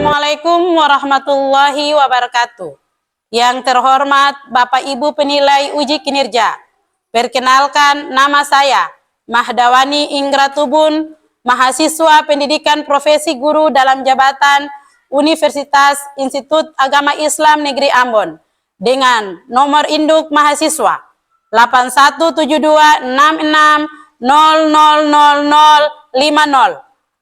Assalamualaikum warahmatullahi wabarakatuh. Yang terhormat Bapak Ibu penilai uji kinerja. Perkenalkan, nama saya Mahdawani Ingratubun, mahasiswa pendidikan profesi guru dalam jabatan Universitas Institut Agama Islam Negeri Ambon dengan nomor induk mahasiswa 817266000050.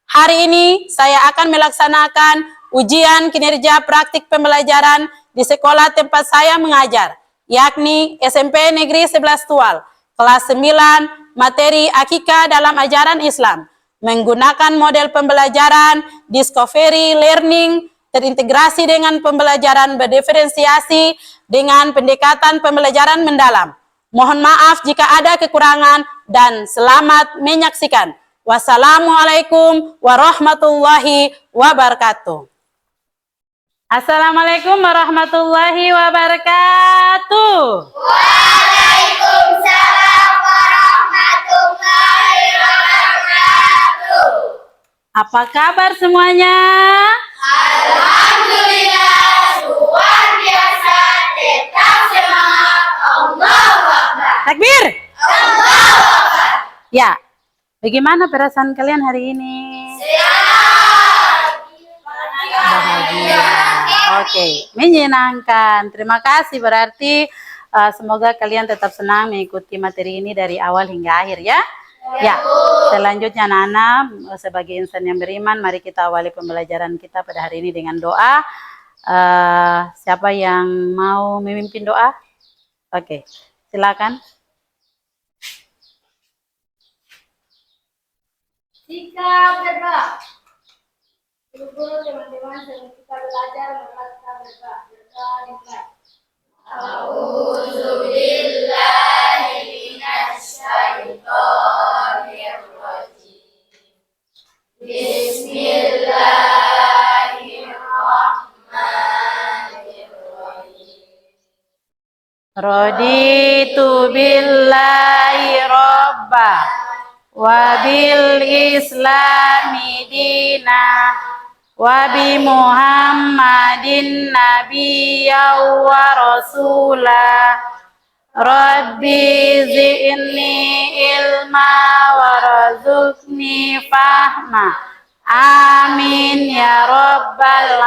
Hari ini saya akan melaksanakan ujian kinerja praktik pembelajaran di sekolah tempat saya mengajar, yakni SMP Negeri 11 Tual, kelas 9, materi akikah dalam ajaran Islam, menggunakan model pembelajaran Discovery Learning terintegrasi dengan pembelajaran berdiferensiasi dengan pendekatan pembelajaran mendalam. Mohon maaf jika ada kekurangan dan selamat menyaksikan. Wassalamualaikum warahmatullahi wabarakatuh. Assalamualaikum warahmatullahi wabarakatuh. Waalaikumsalam warahmatullahi wabarakatuh. Apa kabar semuanya? Alhamdulillah, luar biasa, tetap semangat. Allahu Akbar. Takbir. Allahu Akbar. Ya, bagaimana perasaan kalian hari ini? Bahagia. Oke, menyenangkan. Terima kasih, berarti semoga kalian tetap senang mengikuti materi ini dari awal hingga akhir ya. Ya, selanjutnya anak-anak sebagai insan yang beriman, mari kita awali pembelajaran kita pada hari ini dengan doa. Siapa yang mau memimpin doa? Oke, silakan. Jika berdoa, guru-guru, teman-teman, sebelum kita belajar, maka kita berdoa. Berdoa dimulai. A'udzubillahi minasyaitonir rajim. Bismillahirrahmanirrahim. Raditu billahi robba wa bil islami dina wa bi muhammadin nabiyya wa rasula. Rabbi zidni ilma warzuqni fahma. Amin ya rabbal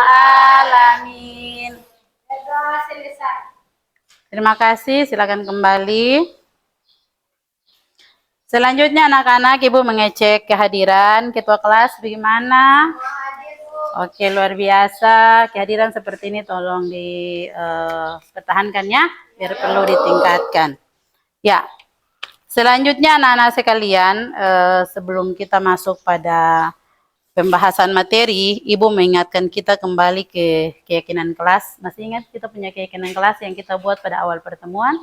alamin. Berdoa selesai. Terima kasih, silakan kembali. Selanjutnya anak-anak, Ibu mengecek kehadiran ketua kelas bagaimana? Oke, luar biasa. Kehadiran seperti ini tolong dipertahankan ya, biar perlu ditingkatkan. Ya, selanjutnya anak-anak sekalian, sebelum kita masuk pada pembahasan materi, Ibu mengingatkan kita kembali ke keyakinan kelas. Masih ingat kita punya keyakinan kelas yang kita buat pada awal pertemuan?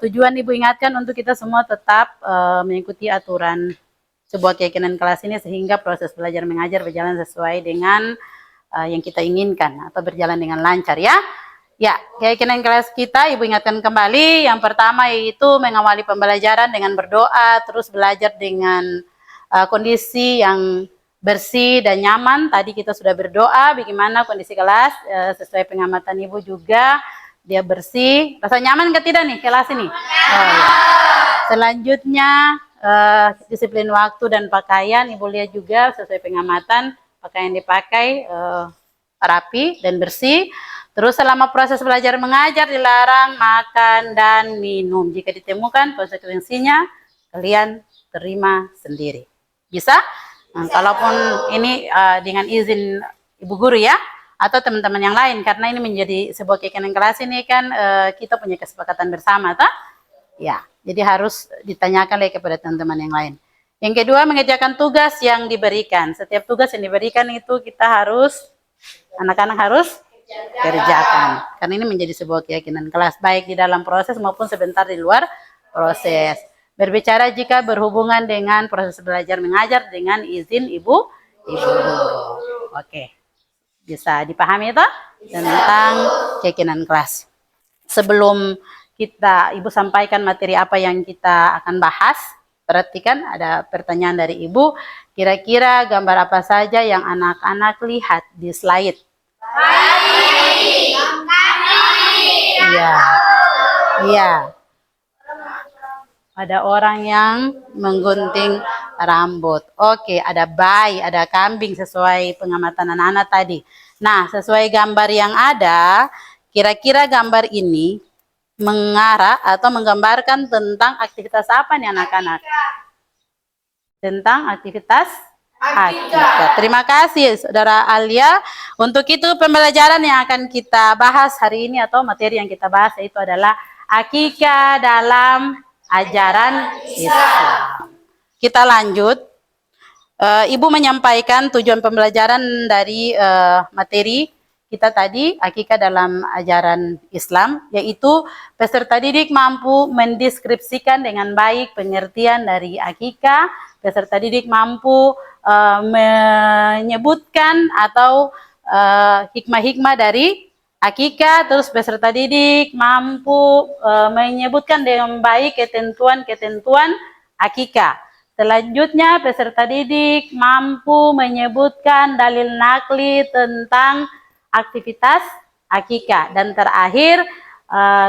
Tujuan Ibu ingatkan untuk kita semua tetap mengikuti aturan sebuah keyakinan kelas ini sehingga proses belajar mengajar berjalan sesuai dengan yang kita inginkan atau berjalan dengan lancar ya. Ya, keyakinan kelas kita Ibu ingatkan kembali. Yang pertama yaitu mengawali pembelajaran dengan berdoa, terus belajar dengan kondisi yang bersih dan nyaman. Tadi kita sudah berdoa bagaimana kondisi kelas sesuai pengamatan Ibu juga. Dia bersih, rasa nyaman ke tidak nih kelas ini? Oh, ya. Selanjutnya disiplin waktu dan pakaian, Ibu lihat juga sesuai pengamatan pakaian dipakai rapi dan bersih. Terus selama proses belajar mengajar dilarang makan dan minum. Jika ditemukan konsekuensinya kalian terima sendiri. Bisa? Nah, kalaupun ini dengan izin Ibu Guru ya, atau teman-teman yang lain, karena ini menjadi sebuah keyakinan kelas ini kan kita punya kesepakatan bersama, tak? Ya, jadi harus ditanyakan lagi kepada teman-teman yang lain. Yang kedua, mengerjakan tugas yang diberikan. Setiap tugas yang diberikan itu kita harus, anak-anak harus kerjakan. Karena ini menjadi sebuah keyakinan kelas, baik di dalam proses maupun sebentar di luar proses. Berbicara jika berhubungan dengan proses belajar mengajar dengan izin Ibu Guru. Oke. Bisa dipahami itu tentang keyakinan kelas. Sebelum Ibu sampaikan materi apa yang kita akan bahas Perhatikan ada pertanyaan dari Ibu. Kira-kira gambar apa saja yang anak-anak lihat di slide? Iya. Iya. Ada orang yang menggunting rambut. Oke, ada bayi, ada kambing sesuai pengamatan anak-anak tadi. Nah, sesuai gambar yang ada, kira-kira gambar ini mengarah atau menggambarkan tentang aktivitas apa nih anak-anak? Tentang aktivitas akikah. Terima kasih Saudara Alia. Untuk itu pembelajaran yang akan kita bahas hari ini atau materi yang kita bahas itu adalah akikah dalam ajaran Islam. Kita lanjut. Ibu menyampaikan tujuan pembelajaran dari materi kita tadi, akikah dalam ajaran Islam, yaitu peserta didik mampu mendeskripsikan dengan baik pengertian dari akikah, peserta didik mampu menyebutkan atau hikmah-hikmah dari akikah, terus peserta didik mampu menyebutkan dengan baik ketentuan-ketentuan akikah. Selanjutnya peserta didik mampu menyebutkan dalil nakli tentang aktivitas akikah. Dan terakhir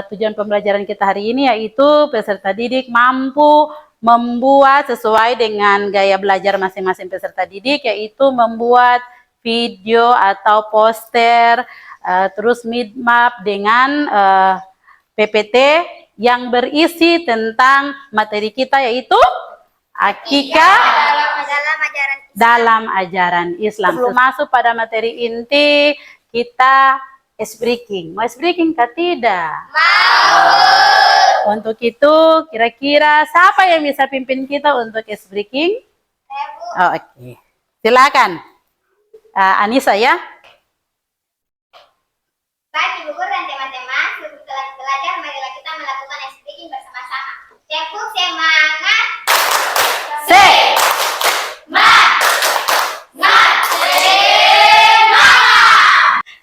tujuan pembelajaran kita hari ini yaitu peserta didik mampu membuat sesuai dengan gaya belajar masing-masing peserta didik, yaitu membuat video atau poster, terus mind map dengan PPT yang berisi tentang materi kita yaitu akikah dalam ajaran Islam. Sebelum masuk pada materi inti, kita speaking. Mau speaking kah tidak? Mau. Untuk itu, kira-kira siapa yang bisa pimpin kita untuk speaking? Oh, oke. Silakan. Anissa ya. Baik Ibu Guru dan teman-teman, sebelum kita belajar, marilah kita melakukan speaking bersama-sama. Tepuk semangat.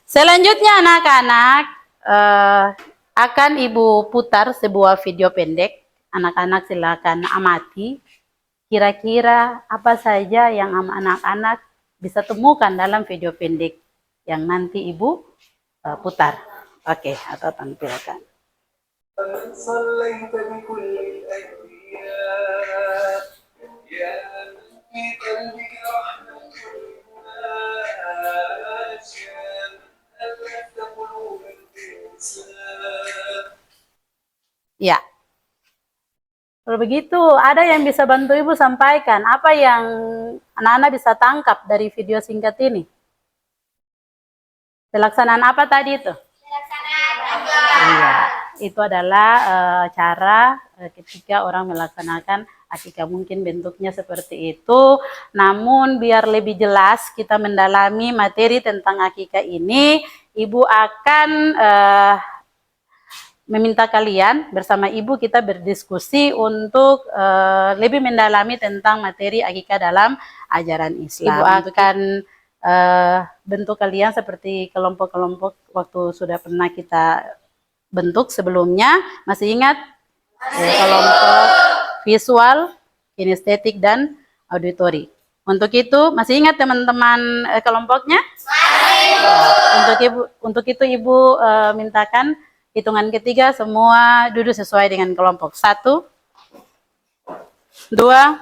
Selanjutnya anak-anak akan Ibu putar sebuah video pendek. Anak-anak silakan amati. Kira-kira apa saja yang anak-anak bisa temukan dalam video pendek yang nanti Ibu putar. Oke, atau tampilkan. Ya. Kalau begitu, ada yang bisa bantu Ibu sampaikan apa yang anak-anak bisa tangkap dari video singkat ini? Pelaksanaan apa tadi itu? Iya, itu adalah cara ketika orang melaksanakan akikah. Mungkin bentuknya seperti itu, namun biar lebih jelas kita mendalami materi tentang akikah ini, Ibu akan meminta kalian bersama Ibu kita berdiskusi untuk lebih mendalami tentang materi akikah dalam ajaran Islam. Ibu akan bentuk kalian seperti kelompok-kelompok waktu sudah pernah kita bentuk sebelumnya. Masih ingat? Kelompok visual, kinestetik, dan auditori. Untuk itu, masih ingat teman-teman kelompoknya? Untuk itu Ibu mintakan hitungan ketiga semua duduk sesuai dengan kelompok. 1, 2,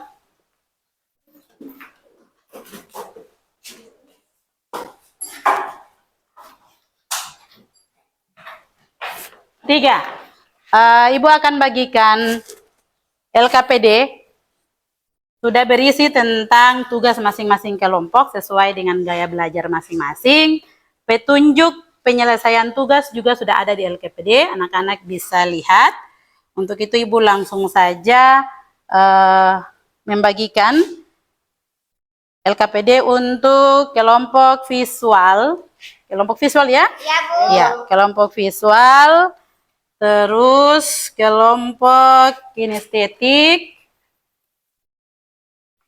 3. Ibu akan bagikan LKPD sudah berisi tentang tugas masing-masing kelompok sesuai dengan gaya belajar masing-masing. Petunjuk penyelesaian tugas juga sudah ada di LKPD, anak-anak bisa lihat. Untuk itu Ibu langsung saja membagikan LKPD untuk kelompok visual. Kelompok visual ya? Iya, Bu. Ya, kelompok visual. Terus kelompok kinestetik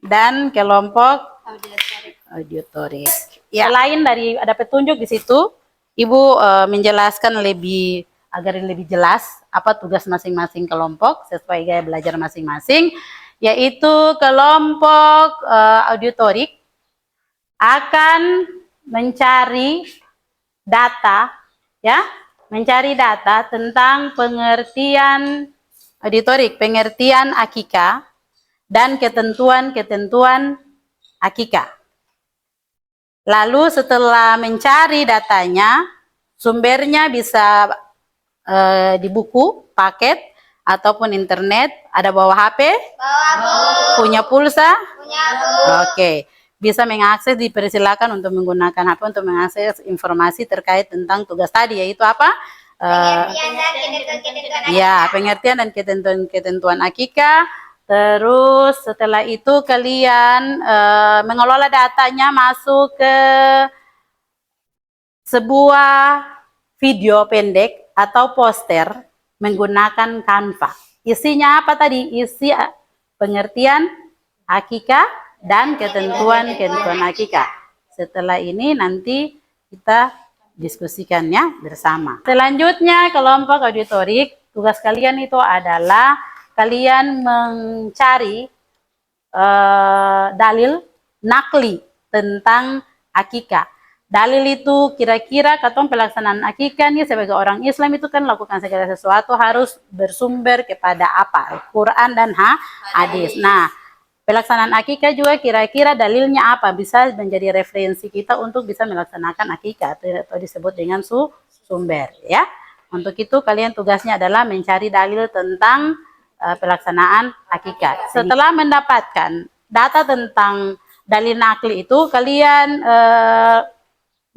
dan kelompok auditorik. Ya. Selain dari ada petunjuk di situ, Ibu menjelaskan agar lebih jelas apa tugas masing-masing kelompok sesuai gaya belajar masing-masing. yaitu kelompok auditorik akan mencari data, ya, mencari data tentang pengertian auditorik, pengertian akikah dan ketentuan-ketentuan akikah. Lalu setelah mencari datanya, sumbernya bisa di buku, paket, ataupun internet. Ada bawa HP? Bawa, Bu. Punya pulsa? Punya, Bu. Oke. Bisa mengakses, dipersilakan untuk menggunakan HP untuk mengakses informasi terkait tentang tugas tadi, yaitu apa? Pengertian dan ketentuan-ketentuan Ya, pengertian dan ketentuan akikah. Terus setelah itu kalian mengelola datanya masuk ke sebuah video pendek atau poster menggunakan Canva. Isinya apa tadi? Isi pengertian akikah dan ketentuan-ketentuan akikah. Setelah ini nanti kita diskusikannya bersama. Selanjutnya kelompok auditorik, tugas kalian itu adalah kalian mencari dalil nakli tentang akikah. Dalil itu kira-kira katong pelaksanaan akikah nih sebagai orang Islam itu kan lakukan segala sesuatu harus bersumber kepada apa? Quran dan hadis. Nah, pelaksanaan akikah juga kira-kira dalilnya apa? Bisa menjadi referensi kita untuk bisa melaksanakan akikah atau disebut dengan sumber, ya. Untuk itu kalian tugasnya adalah mencari dalil tentang pelaksanaan akikah. Setelah mendapatkan data tentang dalil nakli itu, kalian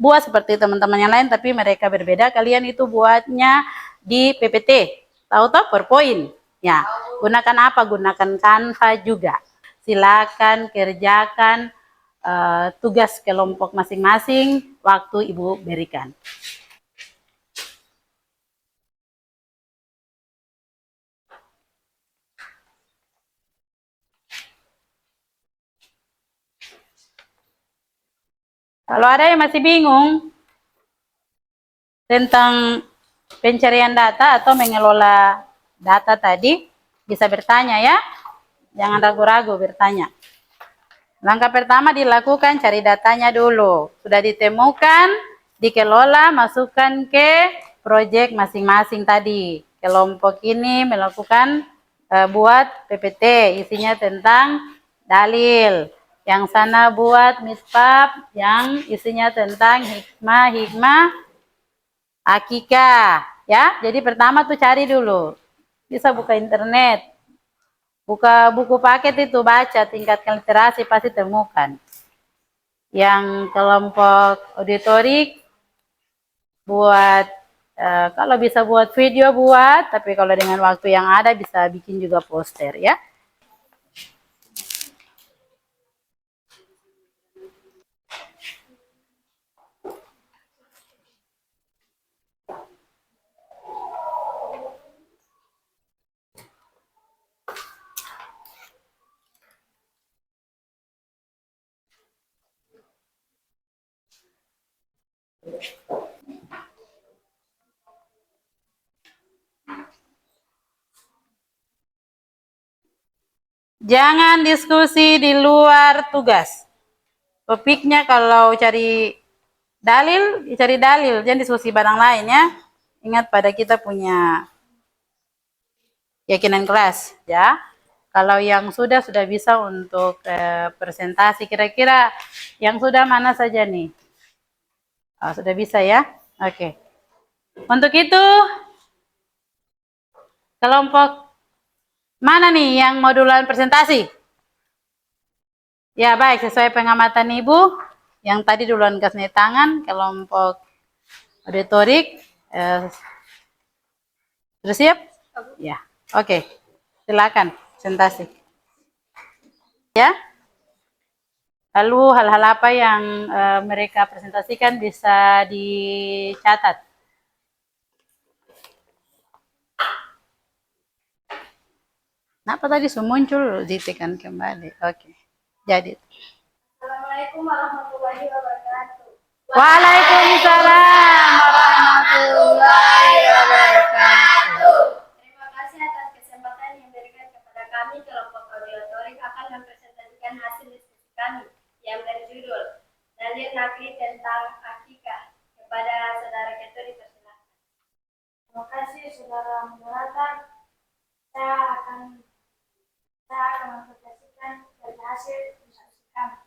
buat seperti teman-teman yang lain, tapi mereka berbeda. Kalian itu buatnya di PPT, tahu PowerPoint. Ya, gunakan apa? Gunakan Canva juga. Silakan kerjakan tugas kelompok masing-masing waktu Ibu berikan. Kalau ada yang masih bingung tentang pencarian data atau mengelola data tadi, bisa bertanya ya. Jangan ragu-ragu bertanya. Langkah pertama dilakukan cari datanya dulu. Sudah ditemukan, dikelola, masukkan ke proyek masing-masing tadi. Kelompok ini melakukan buat PPT, isinya tentang dalil. Yang sana buat misbab yang isinya tentang hikmah akikah, ya. Jadi pertama tuh cari dulu. Bisa buka internet, buka buku paket itu, baca, tingkatkan literasi, pasti temukan. Yang kelompok auditorik buat kalau bisa buat video buat, tapi kalau dengan waktu yang ada bisa bikin juga poster, ya. Jangan diskusi di luar tugas. Topiknya kalau cari dalil, cari dalil, jangan diskusi barang lain ya. Ingat pada kita punya keyakinan kelas, ya. Kalau yang sudah bisa untuk presentasi, kira-kira yang sudah mana saja nih? Oh, sudah bisa ya? Oke. Untuk itu, kelompok mana nih yang mau duluan presentasi? Ya baik, sesuai pengamatan Ibu, yang tadi duluan kasih tangan, kelompok auditorik, sudah siap? Ya, oke. Silakan presentasi. Ya. Lalu hal-hal apa yang mereka presentasikan bisa dicatat. Kenapa tadi muncul, ditekan kembali. Oke. Jadi. Assalamualaikum warahmatullahi wabarakatuh. Waalaikumsalam warahmatullahi wabarakatuh. Terima kasih atas kesempatan yang diberikan kepada kami kelompok auditorik akan mempresentasikan hasil diskusi kami yang berjudul Dalil Nakli tentang Akikah. Kepada Saudara Ketua dipersilakan. Terima kasih Saudara Moderator. Saya akan mempresentasikan dari hasil diskusi kami.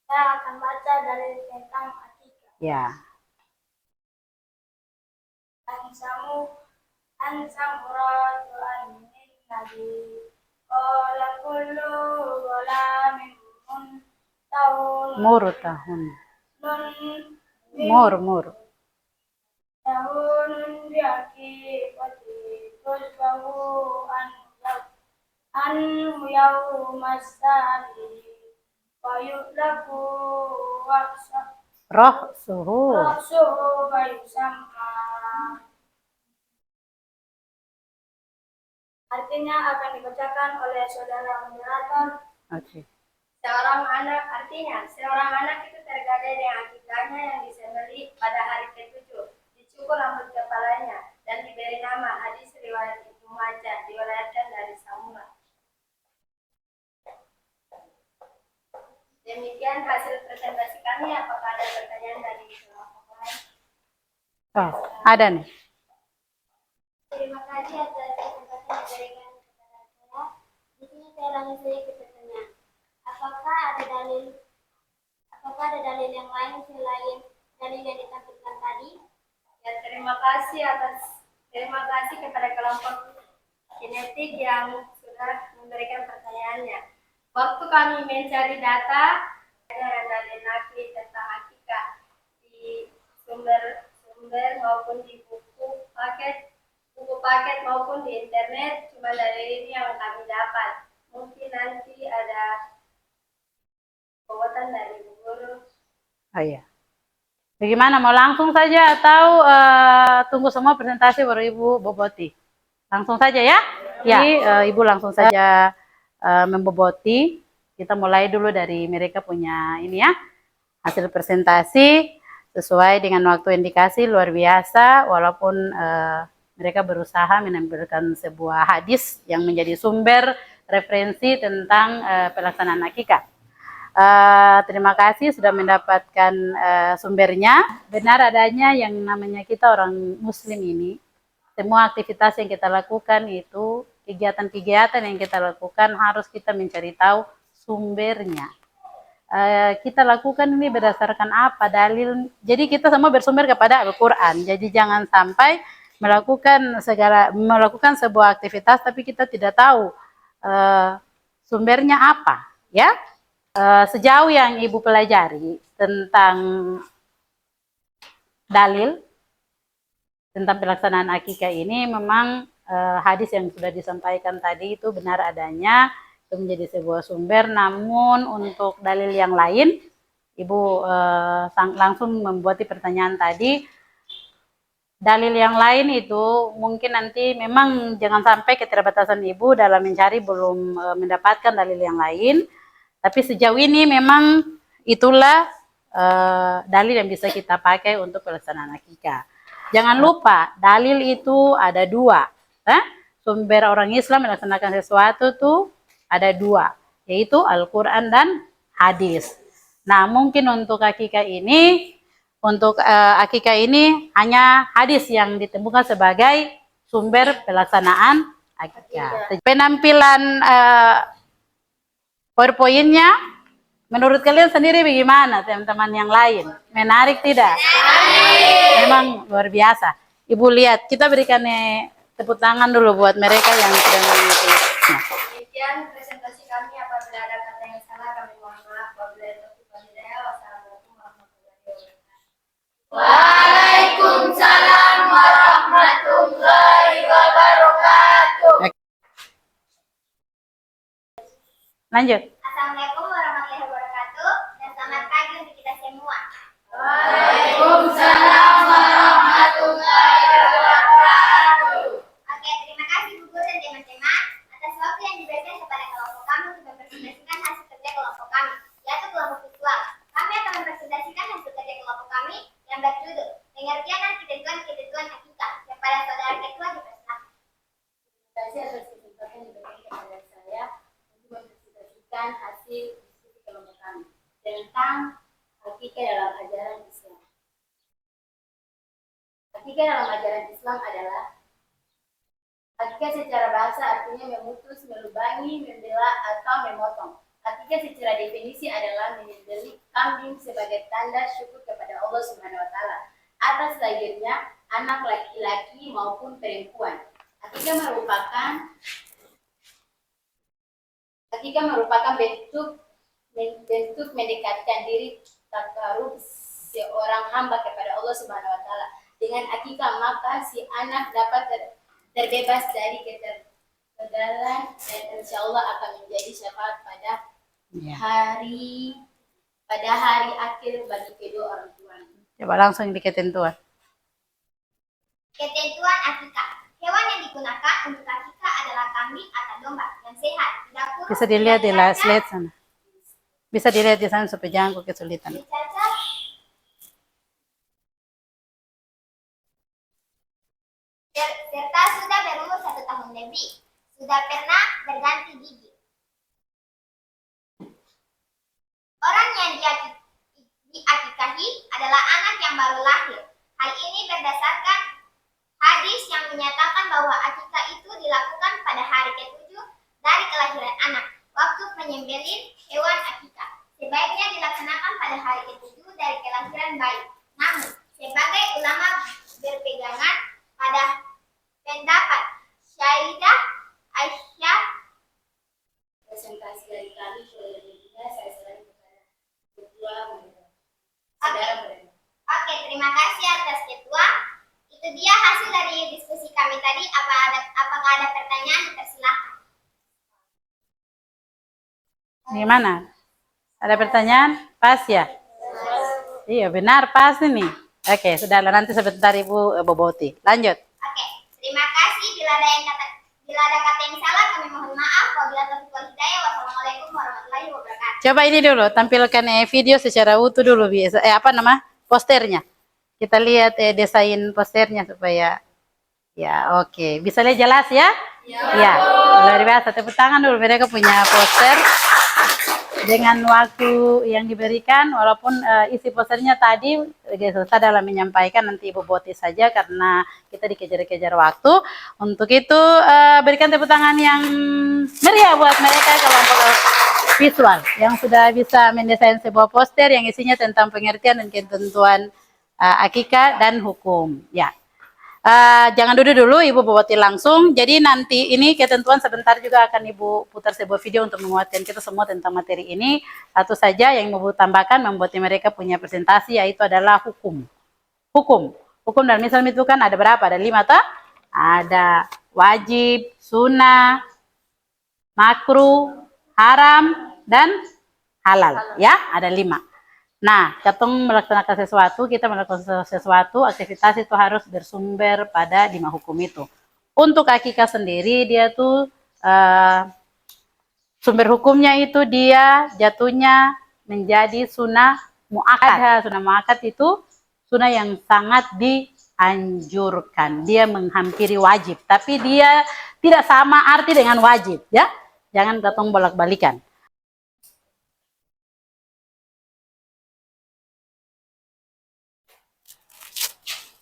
Saya akan baca dalil tentang akikah. Ya. Ansam uratu anmin nabi qala kullu ghulamin Murtahun. mun Mur. tahun biaki pati tusbahu an yaumasani fayulaku waksa Roh suhu. rasuhu fayusamma. Artinya akan dibacakan oleh saudara moderator. Oke. Seorang anak itu tergadai dengan akikahnya yang disembelih pada hari ke-7, dicukur rambut kepalanya, dan diberi nama. Hadis riwayat Ibnu Majah, diriwayatkan dari Samurah. Demikian hasil presentasi kami. Apakah ada pertanyaan dari kelompok lain? Oh, ada nih. Terima kasih atas presentasi yang diberikan kepada saya. Di sini saya lanjut sedikit pertanyaan. Apakah ada dalil yang lain selain dalil yang ditampilkan tadi? Ya, terima kasih kepada kelompok kinetik yang sudah memberikan pertanyaannya. Waktu kami mencari data dengan dalil nakli tentang akikah di sumber maupun di buku paket maupun di internet, cuma dalil ini yang kami dapat. Mungkin nanti ada dari Bu Guru. Oh iya. Bagaimana? Mau langsung saja atau tunggu semua presentasi baru Ibu boboti? Langsung saja ya? Ya. Jadi Ibu langsung saja memboboti. Kita mulai dulu dari mereka punya ini ya. Hasil presentasi sesuai dengan waktu yang dikasih luar biasa. Walaupun mereka berusaha menampilkan sebuah hadis yang menjadi sumber referensi tentang pelaksanaan akikah. Terima kasih sudah mendapatkan sumbernya. Benar adanya yang namanya kita orang muslim ini, semua aktivitas yang kita lakukan itu, kegiatan-kegiatan yang kita lakukan harus kita mencari tahu sumbernya. Kita lakukan ini berdasarkan apa, dalil. Jadi kita semua bersumber kepada Al-Quran. Jadi jangan sampai melakukan sebuah aktivitas tapi kita tidak tahu sumbernya apa, ya. Sejauh yang Ibu pelajari tentang dalil tentang pelaksanaan akikah ini, memang hadis yang sudah disampaikan tadi itu benar adanya, itu menjadi sebuah sumber. Namun untuk dalil yang lain, Ibu langsung membuat pertanyaan tadi. Dalil yang lain itu mungkin nanti memang jangan sampai keterbatasan Ibu dalam mencari belum mendapatkan dalil yang lain. Tapi sejauh ini memang itulah dalil yang bisa kita pakai untuk pelaksanaan akikah. Jangan lupa dalil itu ada dua. Sumber orang Islam melaksanakan sesuatu tuh ada dua, yaitu Al-Quran dan hadis. Nah mungkin untuk akikah ini, hanya hadis yang ditemukan sebagai sumber pelaksanaan akikah. Penampilan PowerPoint-nya menurut kalian sendiri bagaimana teman-teman yang lain? Menarik tidak? Memang luar biasa. Ibu lihat, kita berikan tepuk tangan dulu buat mereka yang sudah mengikuti. Demikian presentasi kami. Apabila ada kata yang salah kami mohon maaf. Wabillahi taufiq wal hidayah. Wassalamualaikum warahmatullahi wabarakatuh. Waalaikumsalam warahmatullahi wabarakatuh. Lanjut. Assalamualaikum warahmatullahi wabarakatuh dan selamat pagi untuk kita semua. Waalaikumsalam warahmatullahi wabarakatuh. Oke, terima kasih Bu Guru dan teman-teman atas waktu yang diberikan kepada kelompok kami untuk mempresentasikan hasil kerja kelompok kami, yaitu kelompok visual. Kami akan mempresentasikan hasil kerja kelompok kami yang berjudul Pengertian dan Ketentuan akikah. Kepada Saudara Ketua hasil diskusi kelompok kami tentang akikah dalam ajaran Islam. Akikah dalam ajaran Islam adalah akikah secara bahasa artinya memutus, melubangi, membela, atau memotong. Akikah secara definisi adalah menyembelih kambing sebagai tanda syukur kepada Allah Subhanahu wa taala atas lahirnya anak laki-laki maupun perempuan. Akikah merupakan bentuk mendekatkan diri takarub seorang hamba kepada Allah Subhanahu wa taala. Dengan akikah maka si anak dapat terbebas dari ketergantungan dan insya Allah akan menjadi syafaat pada hari akhir bagi kedua orang tuanya. Coba langsung di ketentuan. Ketentuan akikah. Hewan yang digunakan untuk akikah adalah kambing atau domba yang sehat, tidak kurus, Bisa dilihat di tidak slide cacat, sana. Bisa dilihat di sana supaya jangan kesulitan. cacat. Serta sudah berumur 1 tahun lebih, sudah pernah berganti gigi. Orang yang diakikahi adalah anak yang baru lahir. Hal ini berdasarkan hadis yang menyatakan bahwa akikah itu dilakukan pada hari ke-7 dari kelahiran anak. Waktu penyembelihan hewan akikah sebaiknya dilaksanakan pada hari ke-7 dari kelahiran bayi. Namun, sebagai ulama berpegangan pada pendapat Syaidah Aisyah, Presentasi dari kami selebihnya saya serahkan kepada ketua Oke. Oke, terima kasih atas ketua. Itu dia hasil dari diskusi kami tadi. Apakah ada pertanyaan? Dipersilakan. Gimana? Ada pertanyaan? Pas ya? Iya benar pas ini. Oke, sudah lah, nanti sebentar Ibu boboti. Lanjut. Oke, terima kasih. Bila ada kata yang salah, kami mohon maaf. Wabillahi taufiq wal hidayah. Wassalamualaikum warahmatullahi wabarakatuh. Coba ini dulu, tampilkan video secara utuh dulu biasa. Posternya. Kita lihat desain posternya supaya ya oke. Bisa lihat jelas ya? Ya. Luar biasa. Tepuk tangan dulu, mereka punya poster dengan waktu yang diberikan, walaupun isi posternya tadi selesai dalam menyampaikan, nanti Ibu Boti saja karena kita dikejar-kejar waktu. Untuk itu berikan tepuk tangan yang meriah buat mereka kelompok visual yang sudah bisa mendesain sebuah poster yang isinya tentang pengertian dan ketentuan akikah dan hukum. Ya. Jangan duduk dulu, Ibu Bupati langsung. Jadi nanti ini ketentuan sebentar juga akan Ibu putar sebuah video untuk menguatkan kita semua tentang materi ini. Satu saja yang Ibu tambahkan membuat mereka punya presentasi, yaitu adalah hukum. Hukum dalam Islam itu kan ada berapa? Ada 5 toh? Ada wajib, sunnah, makruh, haram, dan halal. Ya, ada 5. Nah, ketong melaksanakan sesuatu, aktivitas itu harus bersumber pada 5 hukum itu. Untuk akikah sendiri, dia tuh sumber hukumnya itu dia jatuhnya menjadi sunnah mu'akkad. Sunnah mu'akkad itu sunnah yang sangat dianjurkan. Dia menghampiri wajib, tapi dia tidak sama arti dengan wajib, ya. Jangan ketong bolak-balikan.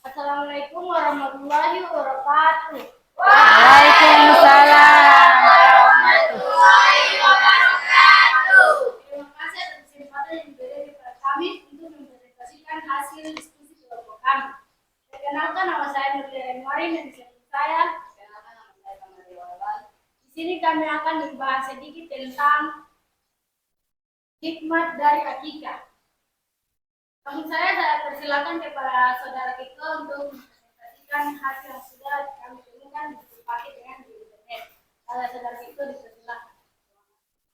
Assalamualaikum warahmatullahi wabarakatuh. Waalaikumsalam warahmatullahi wabarakatuh. Terima kasih atas kesempatan yang diberikan kepada kami untuk mempresentasikan hasil diskusi kelompok kami. Perkenalkan, nama saya Nurlia Renwari dan disebut saya. Perkenalkan, nama saya Kamaria Walawal. Di sini kami akan membahas sedikit tentang hikmat dari akikah. Namun saya persilakan kepada saudara Kiko untuk mempresentasikan hasil yang sudah kami temukan dipakai dengan di internet. Kalau saudara Kiko dipersilakan.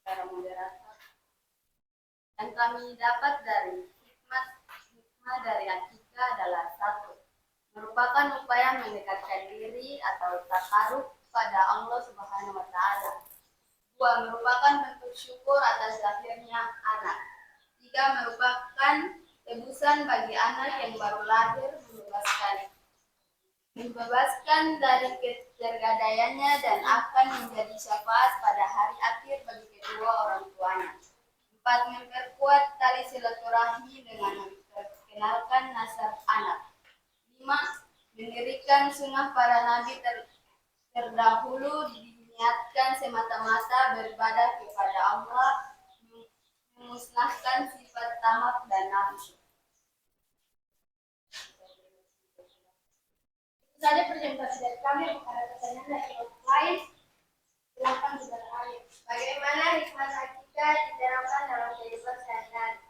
Para moderator. Yang kami dapat dari hikmah dari akikah adalah 1. Merupakan upaya mendekatkan diri atau takarub pada Allah Subhanahu wa taala. 2. Merupakan bentuk syukur atas lahirnya anak. 3. Merupakan tebusan bagi anak yang baru lahir, membebaskan dari ketergadaiannya dan akan menjadi syafaat pada hari akhir bagi kedua orang tuanya. 4. Memperkuat tali silaturahmi dengan memperkenalkan nasab anak. 5. Mendirikan sunnah para nabi terdahulu diniatkan semata-mata beribadah kepada Allah, memusnahkan sifat tamak dan nafsu. Itu saja presentasi dari kami. Pada pertanyaan dari orang lain, silakan saudara Arif. Bagaimana hikmah akikah diterapkan dalam kehidupan sehari-hari?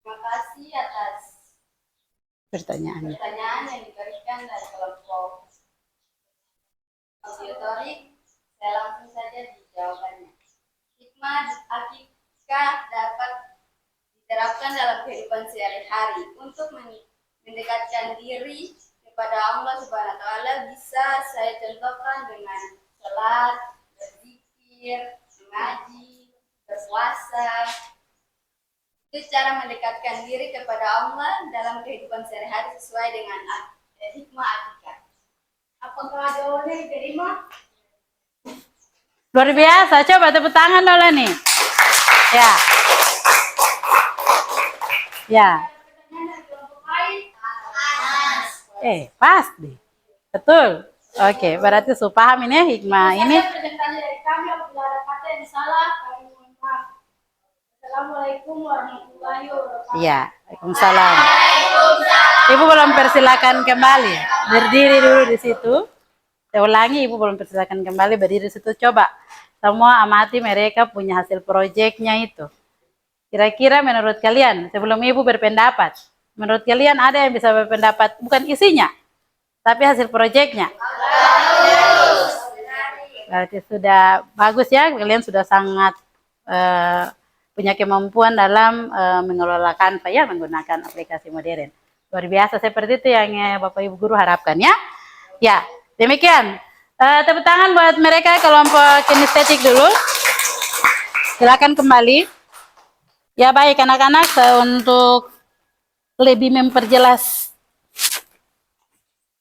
Terima kasih atas Pertanyaannya. pertanyaan yang diberikan dari kelompok auditorik. Saya langsung saja di jawabannya. Hikmah akikah dapat diterapkan dalam kehidupan sehari-hari untuk mendekatkan diri kepada Allah Subhanahu wa taala. Bisa saya contohkan dengan salat, berzikir, mengaji, berpuasa. Itu cara mendekatkan diri kepada Allah dalam kehidupan sehari-hari sesuai dengan hikmah akikah. Apakah jawabannya diterima? Luar biasa, coba tepuk tangan Lola nih. Ya. Ya. Pertanyaan dari kelompok lain. Pasti. Betul. Oke, berarti su paham ini ya hikmah ini. Saya presentasi dari kami. Apabila ada kata yang salah, kami mohon maaf. Assalamualaikum warahmatullahi wabarakatuh. Iya, Waalaikumsalam. Ibu belum persilakan kembali. Berdiri dulu di situ. Saya ulangi, Ibu belum persilakan kembali berdiri di situ. Coba semua amati mereka punya hasil proyeknya itu. Kira-kira menurut kalian, sebelum Ibu berpendapat, menurut kalian ada yang bisa berpendapat bukan isinya, tapi hasil proyeknya? Berarti sudah bagus ya, kalian sudah sangat punya kemampuan dalam mengelola Canva ya, menggunakan aplikasi modern. Luar biasa, seperti itu yang Bapak Ibu Guru harapkan ya. Ya, demikian. Tepuk tangan buat mereka kelompok kinestetik dulu. Silakan kembali. Ya baik anak-anak, untuk lebih memperjelas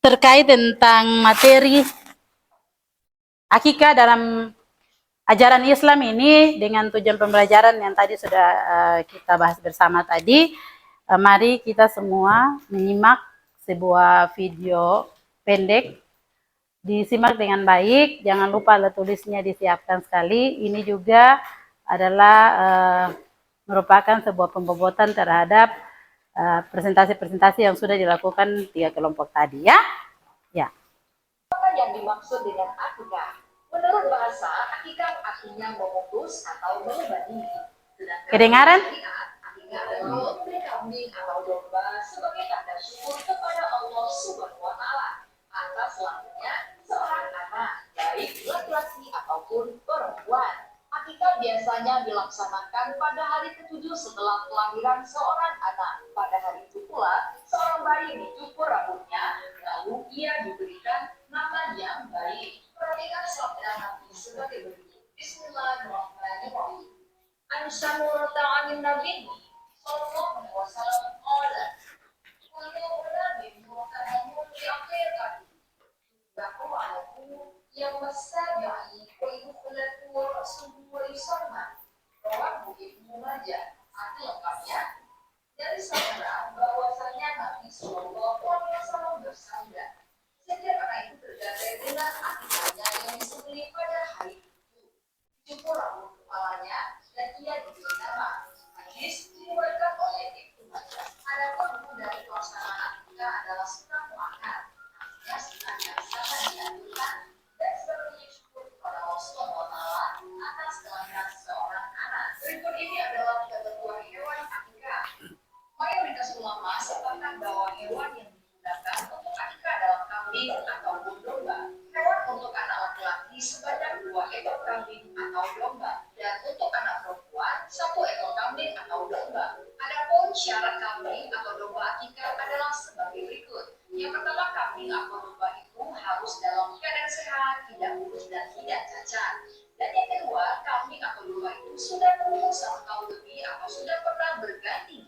terkait tentang materi akikah dalam ajaran Islam ini dengan tujuan pembelajaran yang tadi sudah kita bahas bersama tadi, mari kita semua menyimak sebuah video pendek. Disimak dengan baik, jangan lupa alat tulisnya disiapkan sekali. Ini juga adalah merupakan sebuah pembobotan terhadap presentasi-presentasi yang sudah dilakukan 3 kelompok tadi ya. Ya. Apa yang dimaksud dengan akikah? Menurut bahasa, akikah artinya memutus atau mengubah diri. Kedengaran? Akikah adalah memberi kambing atau domba sebagai tanda syukur kepada Allah Subhanahu wa taala atas lahirnya seorang anak, baik laki-laki ataupun perempuan. Akikah biasanya dilaksanakan pada hari ke-7 setelah kelahiran seorang anak. Pada hari itu pula, seorang bayi dicukur rambutnya, lalu ia diberikan nama yang baik. Perhatikan sabda Nabi sebagai berikut. Bismillahirrahmanirrahim. An-Samur ta'amin Nabi sallallahu alaihi wasallam qala kullu ulamin mu'tanamun di akhir kali bakum alaku yang masabi'i wa yukhlatu rasuluhu wa yusamma rawahu Ibnu Majah. Arti lengkapnya dari sabda bahwasanya Nabi sallallahu alaihi wasallam bersabda, setiap anak itu tergantung dengan akikahnya yang disembelih pada hari itu, cukur rambut kepalanya dan ia diberi nama. Hadis diriwayatkan oleh Ibnu Majah. Adapun hukum dari pelaksanaan akikah adalah sunnah muakkad, artinya sunnah yang sangat dianjurkan dan sebagai syukur kepada Allah Subhanahu wa taala atas kelahiran seorang anak. Berikut ini adalah ketentuan hewan akikah. Mayoritas ulama sepakat bahwa hewan yang digunakan untuk akikah adalah kambing ataupun domba. Hewan untuk anak laki-laki sebanyak 2 ekor kambing atau domba, dan untuk anak perempuan 1 ekor kambing atau domba. Adapun syarat kambing atau domba akikah adalah sebagai berikut. Yang pertama, kambing atau domba itu harus dalam keadaan sehat, tidak kurus dan tidak cacat. Dan yang kedua, kambing atau domba itu sudah berumur 1 tahun lebih atau sudah pernah berganti.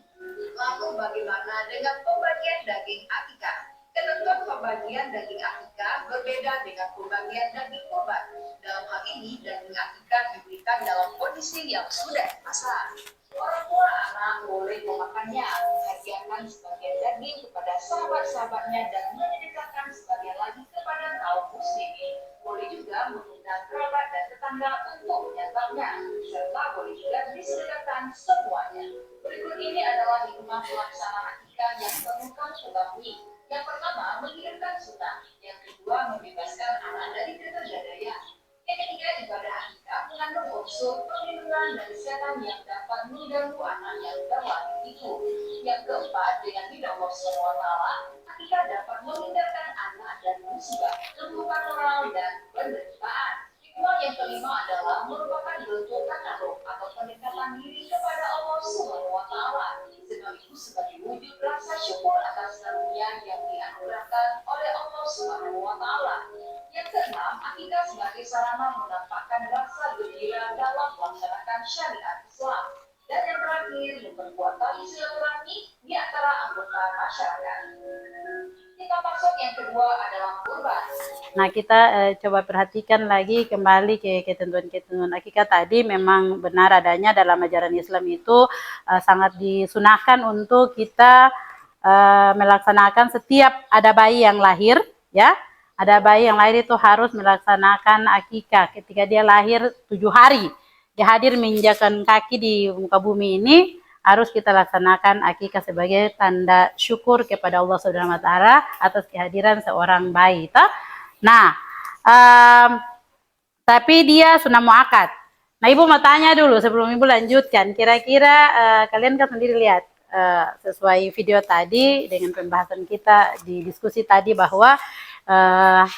Lalu bagaimana dengan pembagian daging akikah? Ketentuan pembagian pembagian daging akikah berbeda dengan pembagian daging kurban. Dalam hal ini, daging akikah diberikan dalam kondisi yang sudah dimasak. Orang tua anak boleh memakannya, menghadiahkan sebagian daging kepada sahabat-sahabatnya dan menyedekahkan sebagian lagi kepada kaum muslimin. Boleh juga mengundang kerabat dan tetangga untuk menyantapnya, serta boleh juga disedekahkan semuanya. Berikut ini adalah hikmah pelaksanaan akikah yang perlu kamu ketahui. Yang pertama, menghidupkan sunnah. Yang kedua, membebaskan anak dari ketergadaian. Yang ketiga, ibadah akikah mengandung unsur perlindungan dari setan yang dapat mengganggu anak yang terlahir itu. Yang keempat, dengan ridha Allah SWT, akikah dapat menghindarkan anak dari musibah, keburukan moral, dan penderitaan. Hikmah yang kelima adalah merupakan bentuk takarruf atau pendekatan diri kepada Allah SWT. Sebab itu sebagai wujud rasa syukur atas karunia yang dianugerahkan oleh Allah SWT. Yang keenam, akikah sebagai sarana menampakkan rasa gembira dalam melaksanakan syariat Islam. Dan yang terakhir, memperkuat tali silaturahmi di antara anggota masyarakat. Kita masuk yang kedua adalah kurban. Nah, kita coba perhatikan lagi kembali ke ketentuan-ketentuan akikah tadi. Memang benar adanya dalam ajaran Islam itu sangat disunahkan untuk kita melaksanakan setiap ada bayi yang lahir, ya. Ada bayi yang lahir itu harus melaksanakan akikah ketika dia lahir 7 hari. Dia hadir menginjakkan kaki di muka bumi ini, harus kita laksanakan akikah sebagai tanda syukur kepada Allah Subhanahu wa taala atas kehadiran seorang bayi. Nah, tapi dia sunnah muakkad. Nah, Ibu mau tanya dulu sebelum Ibu lanjutkan. Kira-kira kalian kan sendiri lihat sesuai video tadi dengan pembahasan kita di diskusi tadi bahwa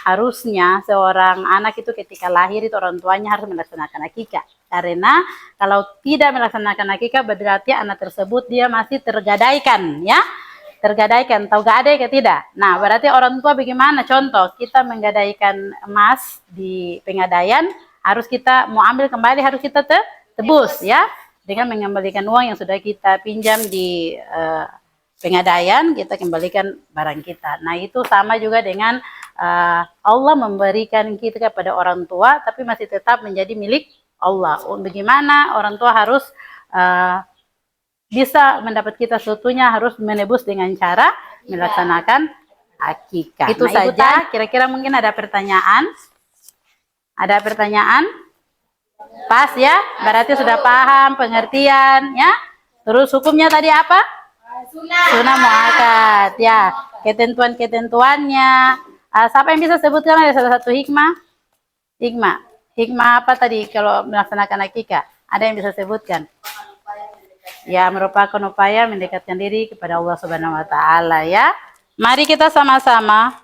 harusnya seorang anak itu ketika lahir itu orang tuanya harus melaksanakan akikah. Karena kalau tidak melaksanakan akikah berarti anak tersebut dia masih tergadaikan, ya. Tergadaikan, tahu gadai ke tidak? Nah, berarti orang tua bagaimana? Contoh, kita menggadaikan emas di pengadaian, harus kita mau ambil kembali harus kita tebus, ya. Dengan mengembalikan uang yang sudah kita pinjam di pengadaian, kita kembalikan barang kita. Nah, itu sama juga dengan Allah memberikan kita kepada orang tua, tapi masih tetap menjadi milik Allah. Bagaimana orang tua harus bisa mendapat kita sesuatunya, harus menebus dengan cara melaksanakan akikah. Itu nah, saja. Kira-kira mungkin ada pertanyaan? Ada pertanyaan? Pas ya? Berarti sudah paham pengertian, ya? Terus hukumnya tadi apa? Sunnah muakkad, ya. Ketentuan-ketentuannya. Siapa yang bisa sebutkan ada salah satu hikmah? Hikmah apa tadi kalau melaksanakan akikah? Ada yang bisa sebutkan? Ya, merupakan upaya mendekatkan diri kepada Allah Subhanahu wa taala, ya. Mari kita sama-sama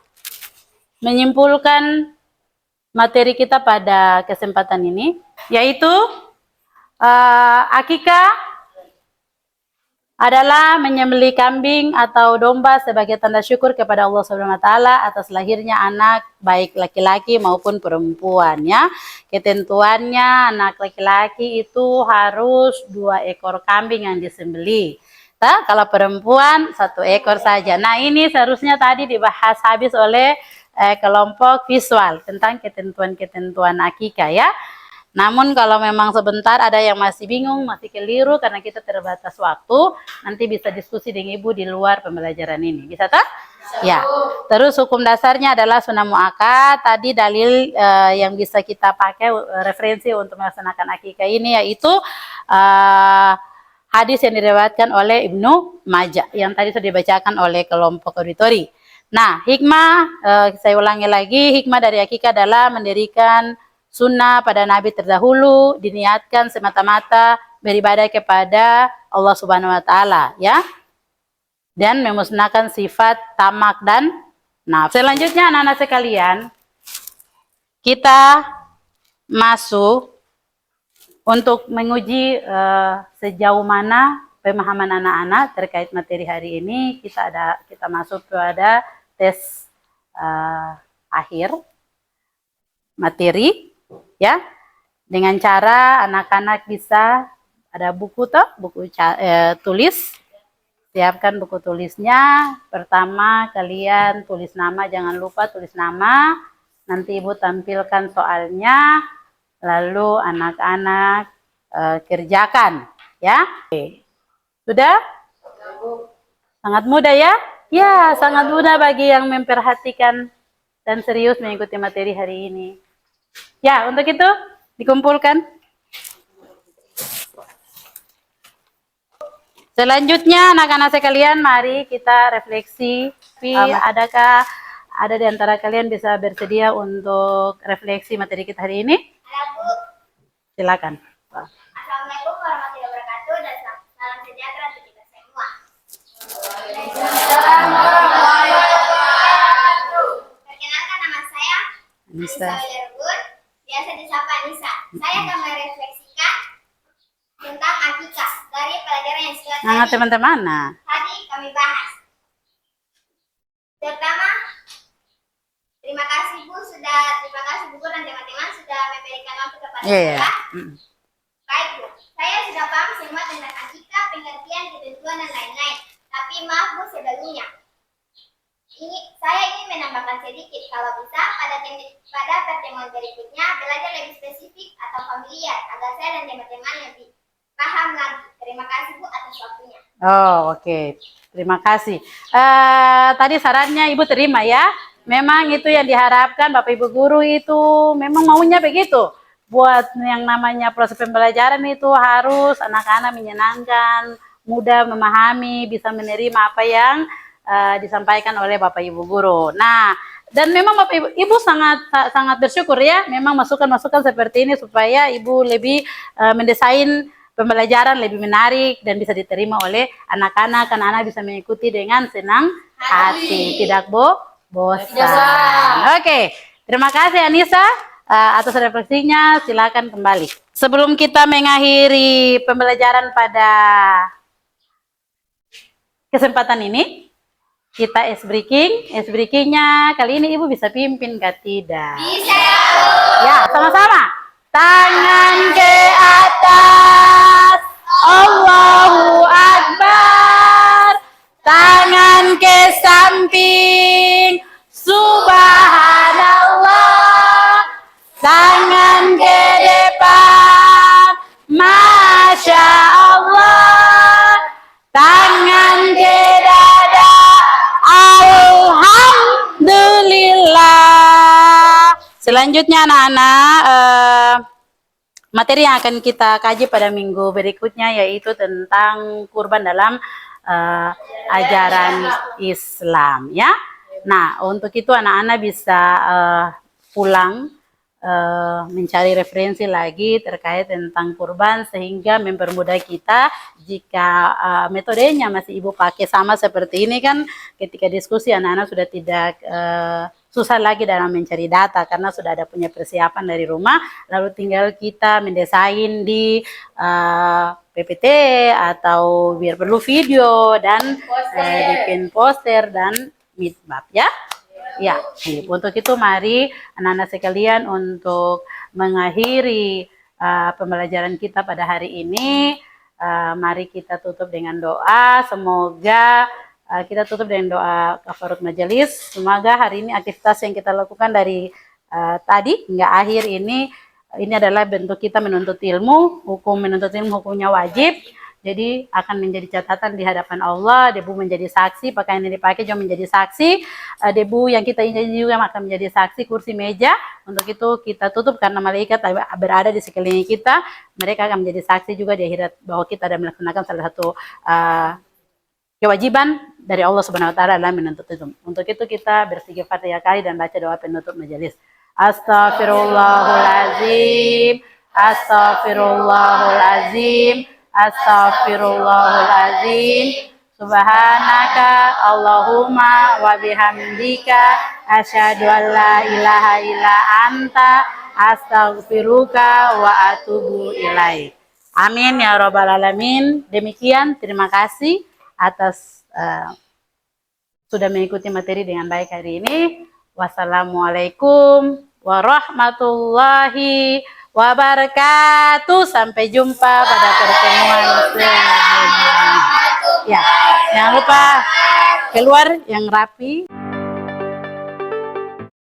menyimpulkan materi kita pada kesempatan ini, yaitu akikah adalah menyembelih kambing atau domba sebagai tanda syukur kepada Allah Subhanahu wa taala atas lahirnya anak baik laki-laki maupun perempuan, ya. Ketentuannya anak laki-laki itu harus 2 ekor kambing yang disembelih. Kalau perempuan 1 ekor saja. Nah, ini seharusnya tadi dibahas habis oleh kelompok visual tentang ketentuan-ketentuan akikah, ya. Namun kalau memang sebentar ada yang masih bingung, masih keliru karena kita terbatas waktu, nanti bisa diskusi dengan Ibu di luar pembelajaran ini. Bisa tak? Ya. Terus hukum dasarnya adalah sunnah muakkad. Tadi dalil yang bisa kita pakai referensi untuk melaksanakan akikah ini yaitu hadis yang diriwayatkan oleh Ibnu Majah yang tadi sudah dibacakan oleh kelompok auditori. Nah, hikmah saya ulangi lagi, hikmah dari akikah adalah mendirikan sunnah pada Nabi terdahulu, diniatkan semata-mata beribadah kepada Allah Subhanahu wa taala, ya. Dan memusnahkan sifat tamak dan nafsu. Selanjutnya anak-anak sekalian, kita masuk untuk menguji sejauh mana pemahaman anak-anak terkait materi hari ini. Kita masuk pada tes akhir materi, ya, dengan cara anak-anak bisa ada buku tulis, Siapkan buku tulisnya. Pertama kalian tulis nama, jangan lupa tulis nama. Nanti Ibu tampilkan soalnya, lalu anak-anak kerjakan, ya. Oke. Sudah? Sangat mudah ya? Ya, sangat mudah bagi yang memperhatikan dan serius mengikuti materi hari ini. Ya, untuk itu dikumpulkan. Selanjutnya anak-anak sekalian, mari kita refleksi. Adakah ada di antara kalian bisa bersedia untuk refleksi materi kita hari ini? Ada, Bu. Silakan. Assalamualaikum warahmatullahi wabarakatuh dan salam sejahtera untuk kita semua. Perkenalkan, nama saya Anissa Bisa. Wilergun, biasa disapa Anissa. Saya akan merefleksikan tentang akikah dari pelajaran yang sudah Nah, teman-teman. Nah, tadi kami bahas. Pertama, terima kasih Bu dan teman-teman sudah memberikan waktu kepada iya. saya. Baik Bu, saya sudah paham semua tentang akikah, pengertian, ketentuan dan lain-lain. Tapi maaf Bu sebelumnya. Saya ingin menambahkan sedikit, kalau bisa pada pertemuan berikutnya belajar lebih spesifik atau familiar agar saya dan teman-teman lebih paham lagi. Terima kasih Bu atas waktunya. Oh, oke. Terima kasih. Tadi sarannya Ibu terima ya. Memang itu yang diharapkan Bapak Ibu guru itu memang maunya begitu. Buat yang namanya proses pembelajaran itu harus anak-anak menyenangkan, mudah memahami, bisa menerima apa yang disampaikan oleh Bapak Ibu guru. Nah, dan memang Bapak Ibu sangat bersyukur ya, memang masukan-masukan seperti ini supaya Ibu lebih mendesain pembelajaran lebih menarik dan bisa diterima oleh anak-anak, karena anak bisa mengikuti dengan senang hati, tidak bosan. Oke, terima kasih Anissa atas refleksinya. Silakan kembali. Sebelum kita mengakhiri pembelajaran pada kesempatan ini, kita ice breaking. Ice breakingnya kali ini Ibu bisa pimpin gak tidak? Bisa. Ya, sama-sama. Tangan ke atas. Allahu Akbar. Tangan ke samping. Subhanallah. Tangan ke depan. Masya Allah. Tangan ke dada. Alhamdulillah. Selanjutnya anak-anak, materi yang akan kita kaji pada minggu berikutnya yaitu tentang kurban dalam ajaran Islam, ya. Nah, untuk itu anak-anak bisa pulang mencari referensi lagi terkait tentang kurban sehingga mempermudah kita jika metodenya masih Ibu pakai sama seperti ini kan, ketika diskusi anak-anak sudah tidak susah lagi dalam mencari data karena sudah ada punya persiapan dari rumah, lalu tinggal kita mendesain di PPT atau biar perlu video dan bikin poster dan map ya. Ya, untuk itu mari anak-anak sekalian untuk mengakhiri pembelajaran kita pada hari ini, mari kita tutup dengan doa. Semoga kita tutup dengan doa kafarat majelis. Semoga hari ini aktivitas yang kita lakukan dari tadi hingga akhir ini adalah bentuk kita menuntut ilmu. Menuntut ilmu hukumnya wajib. Jadi akan menjadi catatan di hadapan Allah. Debu menjadi saksi, pakaian yang dipakai juga menjadi saksi. Debu yang kita injak juga akan menjadi saksi, kursi meja. Untuk itu kita tutup karena malaikat berada di sekeliling kita. Mereka akan menjadi saksi juga di akhirat bahwa kita ada melaksanakan salah satu kewajiban dari Allah Subhanahu wa taala dalam menuntut ilmu. Untuk itu kita beristighfar 3 kali dan baca doa penutup majelis. Astaghfirullahalazim. Astaghfirullahalazim. Astaghfirullahalazim. Subhanaka Allahumma wa bihamdika asyhadu an la ilaha illa anta astaghfiruka wa atubu ilaik. Amin ya rabbal alamin. Demikian, terima kasih atas sudah mengikuti materi dengan baik hari ini. Wassalamualaikum warahmatullahi wabarakatuh. Sampai jumpa pada pertemuan selanjutnya. Ya, Jangan lupa keluar yang rapi.